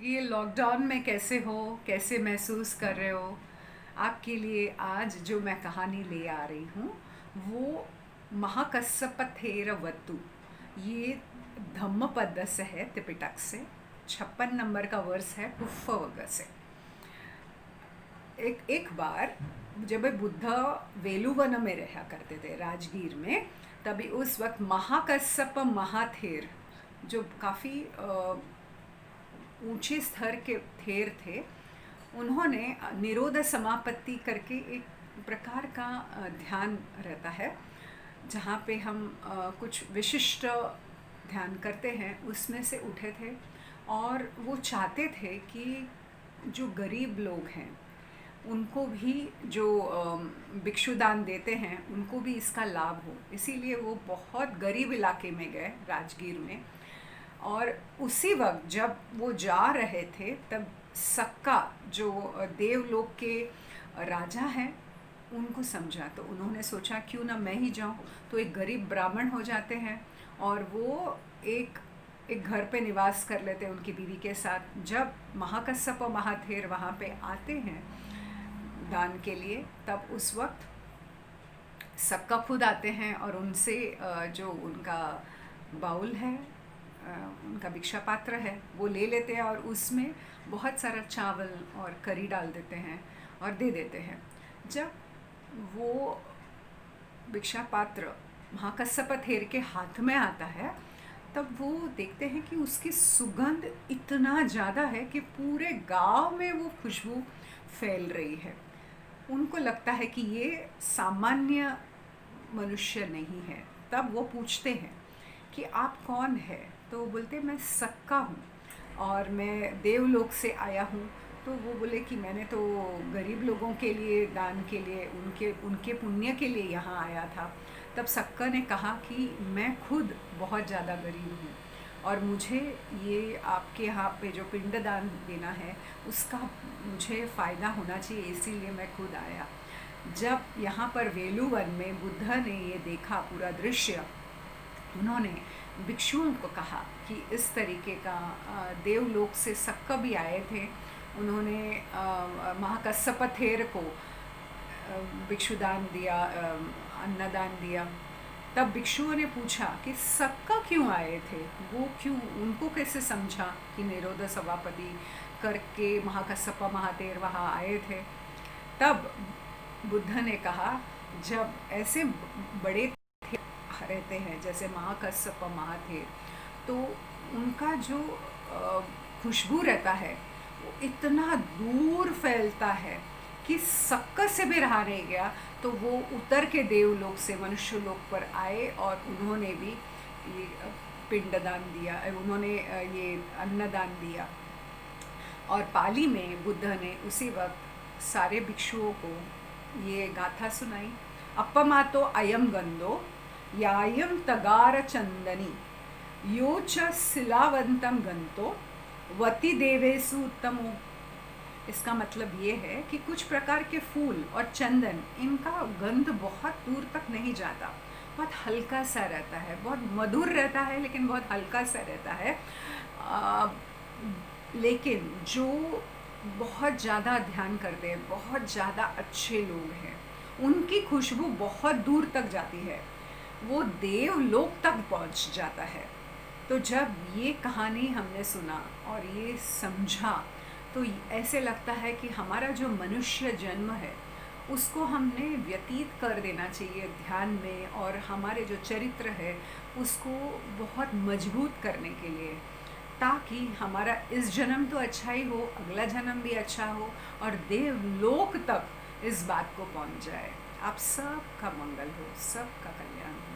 ये लॉकडाउन में कैसे हो, कैसे महसूस कर रहे हो। आपके लिए आज जो मैं कहानी ले आ रही हूँ वो महाकස්සपथेरवतु। ये धम्मपद से है, त्रिपिटक से 56 नंबर का वर्स है, पुष्पवग से। एक एक बार जब बुद्ध वेलुवन में रहा करते थे, राजगीर में, तभी उस वक्त महाकස්සप महाथेर, जो काफ़ी ऊंचे स्तर के थेर थे, उन्होंने निरोध समापत्ति करके एक प्रकार का ध्यान रहता है जहाँ पे हम कुछ विशिष्ट ध्यान करते हैं, उसमें से उठे थे। और वो चाहते थे कि जो गरीब लोग हैं उनको भी, जो भिक्षुदान देते हैं, उनको भी इसका लाभ हो। इसीलिए वो बहुत गरीब इलाके में गए, राजगीर में। और उसी वक्त जब वो जा रहे थे तब सक्का, जो देवलोक के राजा हैं, उनको समझा। तो उन्होंने सोचा क्यों ना मैं ही जाऊं। तो एक गरीब ब्राह्मण हो जाते हैं और वो एक घर पे निवास कर लेते हैं उनकी बीवी के साथ। जब महाकස්සप महाथेर वहाँ पे आते हैं दान के लिए, तब उस वक्त सक्का खुद आते हैं और उनसे जो उनका बाउल है, उनका भिक्षा पात्र है, वो ले लेते हैं और उसमें बहुत सारा चावल और करी डाल देते हैं और दे देते हैं। जब वो भिक्षा पात्र महाकස්සपथेर के हाथ में आता है, तब वो देखते हैं कि उसकी सुगंध इतना ज़्यादा है कि पूरे गांव में वो खुशबू फैल रही है। उनको लगता है कि ये सामान्य मनुष्य नहीं है। तब वो पूछते हैं कि आप कौन है। तो वो बोलते मैं सक्का हूँ और मैं देवलोक से आया हूँ। तो वो बोले कि मैंने तो गरीब लोगों के लिए दान के लिए, उनके उनके पुण्य के लिए यहाँ आया था। तब सक्का ने कहा कि मैं खुद बहुत ज़्यादा गरीब हूँ और मुझे ये आपके यहाँ पे जो पिंडदान देना है उसका मुझे फ़ायदा होना चाहिए, इसीलिए मैं खुद आया। जब यहाँ पर वेलुवन में बुद्ध ने ये देखा पूरा दृश्य, उन्होंने भिक्षुओं को कहा कि इस तरीके का देवलोक से सक्का भी आए थे। उन्होंने महाकස්සपथेर को भिक्षुदान दिया, अन्नदान दिया। तब भिक्षुओं ने पूछा कि सक्का क्यों आए थे, वो क्यों, उनको कैसे समझा कि निरोध समापत्ति करके महाकස්සप महाथेर वहाँ आए थे। तब बुद्ध ने कहा जब ऐसे बड़े रहते हैं जैसे महाकස්සप महाथेर, तो उनका जो खुशबू रहता है वो इतना दूर फैलता है कि सक्का से भी रहा नहीं गया। तो वो उतर के देवलोक से मनुष्य लोक पर आए और उन्होंने भी ये पिंडदान दिया, उन्होंने ये अन्नदान दिया। और पाली में बुद्ध ने उसी वक्त सारे भिक्षुओं को ये गाथा सुनाई, अपमातो अयम गंधो यायम तगार चंदनी यो च शिलावंतम गंतो वति देवेसु उत्तमो। इसका मतलब ये है कि कुछ प्रकार के फूल और चंदन, इनका गंध बहुत दूर तक नहीं जाता, बहुत हल्का सा रहता है, बहुत मधुर रहता है, लेकिन बहुत हल्का सा रहता है। लेकिन जो बहुत ज़्यादा ध्यान करते हैं, बहुत ज़्यादा अच्छे लोग हैं, उनकी खुशबू बहुत दूर तक जाती है, वो देवलोक तक पहुंच जाता है। तो जब ये कहानी हमने सुना और ये समझा, तो ऐसे लगता है कि हमारा जो मनुष्य जन्म है उसको हमने व्यतीत कर देना चाहिए ध्यान में, और हमारे जो चरित्र है उसको बहुत मजबूत करने के लिए, ताकि हमारा इस जन्म तो अच्छा ही हो, अगला जन्म भी अच्छा हो और देवलोक तक इस बात को पहुंच जाए। आप सबका मंगल हो, सबका कल्याण हो।